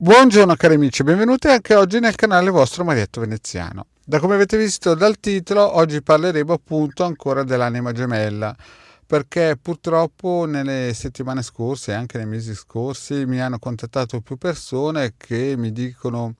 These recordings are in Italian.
Buongiorno cari amici, benvenuti anche oggi nel canale vostro Marietto Veneziano. Da come avete visto dal titolo, oggi parleremo appunto ancora dell'anima gemella, perché purtroppo nelle settimane scorse e anche nei mesi scorsi mi hanno contattato più persone che mi dicono: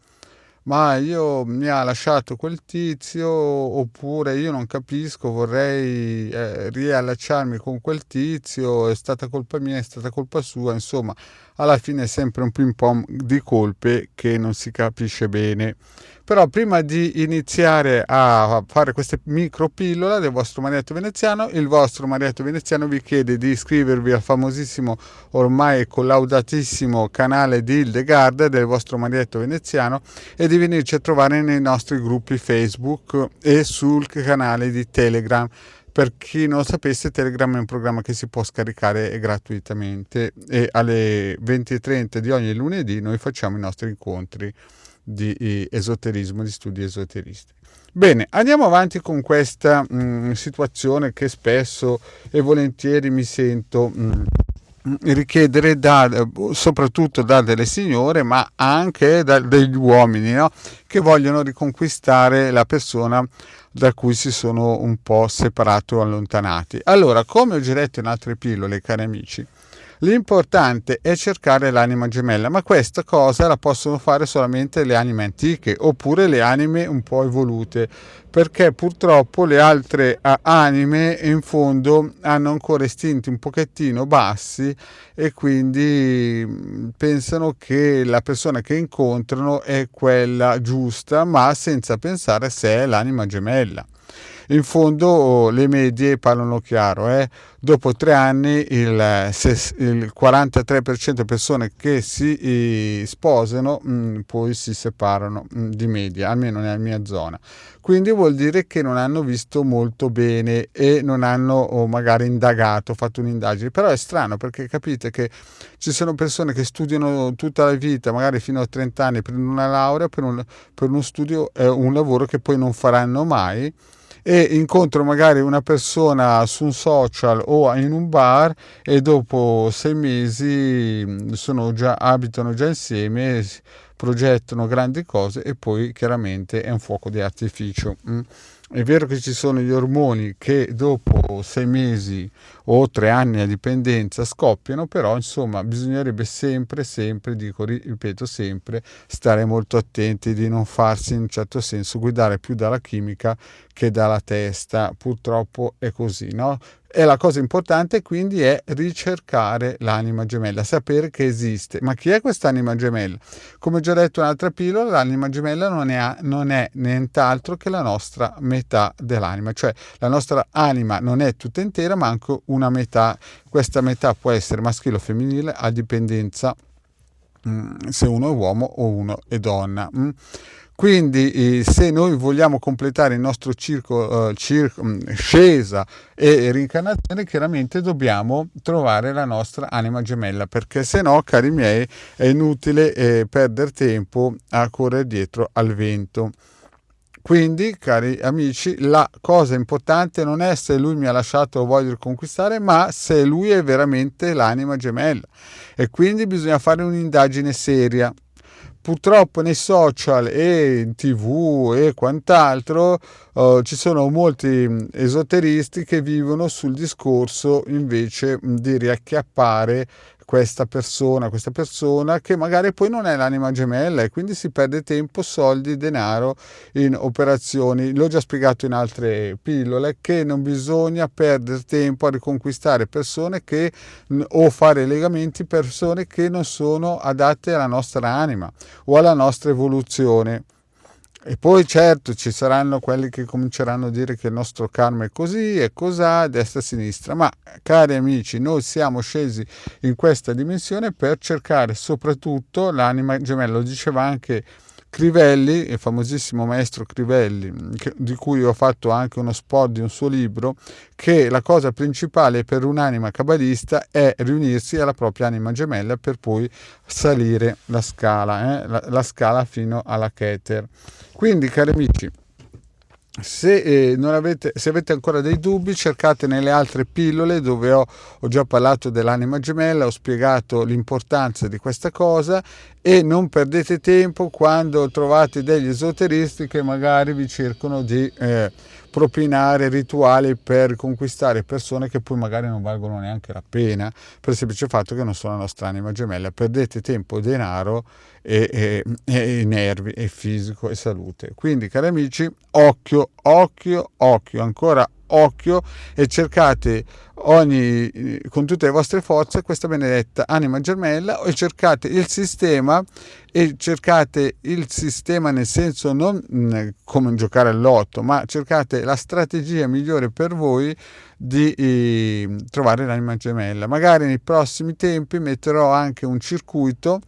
ma io mi ha lasciato quel tizio, oppure io non capisco, vorrei riallacciarmi con quel tizio, è stata colpa mia, è stata colpa sua, insomma, alla fine è sempre un ping pong di colpe che non si capisce bene. Però prima di iniziare a fare queste micro pillole del vostro Marietto Veneziano, il vostro Marietto Veneziano vi chiede di iscrivervi al famosissimo, ormai collaudatissimo canale di Hildegard del vostro Marietto Veneziano e di venirci a trovare nei nostri gruppi Facebook e sul canale di Telegram. Per chi non lo sapesse, Telegram è un programma che si può scaricare gratuitamente e alle 20:30 di ogni lunedì noi facciamo i nostri incontri di esoterismo, di studi esoteristi. Bene, andiamo avanti con questa situazione che spesso e volentieri mi sento richiedere soprattutto da delle signore, ma anche degli uomini, no? Che vogliono riconquistare la persona da cui si sono un po' separati o allontanati. Allora, come ho già detto in altre pillole, cari amici, l'importante è cercare l'anima gemella, ma questa cosa la possono fare solamente le anime antiche oppure le anime un po' evolute, perché purtroppo le altre anime in fondo hanno ancora istinti un pochettino bassi e quindi pensano che la persona che incontrano è quella giusta, ma senza pensare se è l'anima gemella. In fondo le medie parlano chiaro, dopo 3 anni il 43% di persone che si sposano poi si separano di media, almeno nella mia zona. Quindi vuol dire che non hanno visto molto bene e non hanno magari indagato, fatto un'indagine. Però è strano perché capite che ci sono persone che studiano tutta la vita, magari fino a 30 anni, per una laurea, per uno studio, un lavoro che poi non faranno mai, e incontro magari una persona su un social o in un bar e dopo 6 mesi abitano già insieme, progettano grandi cose e poi chiaramente è un fuoco di artificio. È vero che ci sono gli ormoni che dopo 6 mesi o 3 anni a dipendenza scoppiano, però insomma bisognerebbe sempre, ripeto sempre, stare molto attenti di non farsi in un certo senso guidare più dalla chimica che dalla testa. Purtroppo è così, no? E la cosa importante quindi è ricercare l'anima gemella, sapere che esiste. Ma chi è quest'anima gemella? Come già detto in un'altra pillola, l'anima gemella non è nient'altro che la nostra metà dell'anima, cioè la nostra anima non è tutta intera ma anche una metà. Questa metà può essere maschile o femminile a dipendenza se uno è uomo o uno è donna. Quindi se noi vogliamo completare il nostro scesa e reincarnazione, chiaramente dobbiamo trovare la nostra anima gemella, perché se no, cari miei, è inutile perdere tempo a correre dietro al vento. Quindi, cari amici, la cosa importante non è se lui mi ha lasciato o voglio riconquistare, ma se lui è veramente l'anima gemella. E quindi bisogna fare un'indagine seria. Purtroppo nei social e in TV e quant'altro ci sono molti esoteristi che vivono sul discorso invece di riacchiappare questa persona che magari poi non è l'anima gemella e quindi si perde tempo, soldi, denaro in operazioni. L'ho già spiegato in altre pillole che non bisogna perdere tempo a riconquistare persone o fare legamenti persone che non sono adatte alla nostra anima o alla nostra evoluzione. E poi certo ci saranno quelli che cominceranno a dire che il nostro karma è così e cos'ha, destra e sinistra, ma cari amici, noi siamo scesi in questa dimensione per cercare soprattutto l'anima gemella. Lo diceva anche Crivelli, il famosissimo maestro Crivelli, di cui ho fatto anche uno spot di un suo libro, che la cosa principale per un'anima cabalista è riunirsi alla propria anima gemella per poi salire la scala, la scala fino alla Keter. Quindi, cari amici, Se avete ancora dei dubbi, cercate nelle altre pillole dove ho già parlato dell'anima gemella, ho spiegato l'importanza di questa cosa, e non perdete tempo quando trovate degli esoteristi che magari vi cercano di propinare rituali per conquistare persone che poi magari non valgono neanche la pena, per il semplice fatto che non sono la nostra anima gemella. Perdete tempo, denaro e nervi e fisico e salute. Quindi, cari amici, occhio, occhio, occhio, ancora occhio, e cercate con tutte le vostre forze questa benedetta anima gemella, e cercate il sistema nel senso non come giocare all'otto, ma cercate la strategia migliore per voi di trovare l'anima gemella. Magari nei prossimi tempi metterò anche un circuito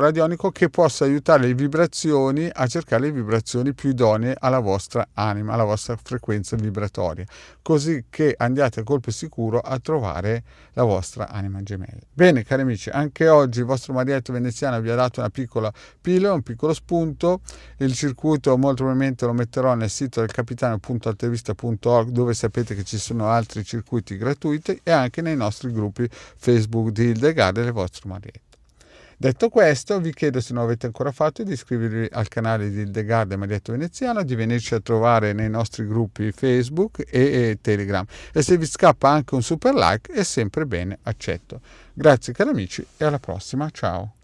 radionico che possa aiutare le vibrazioni a cercare le vibrazioni più idonee alla vostra anima, alla vostra frequenza vibratoria, così che andiate a colpo sicuro a trovare la vostra anima gemella. Bene, cari amici, anche oggi il vostro Marietto Veneziano vi ha dato una piccola pillola, un piccolo spunto. Il circuito molto probabilmente lo metterò nel sito del capitano.altevista.org, dove sapete che ci sono altri circuiti gratuiti, e anche nei nostri gruppi Facebook di Hildegard e il vostro Marietto. Detto questo, vi chiedo, se non avete ancora fatto, di iscrivervi al canale di Hildegard e Marietto Veneziano, di venirci a trovare nei nostri gruppi Facebook e Telegram, e se vi scappa anche un super like è sempre bene accetto. Grazie cari amici, e alla prossima, ciao!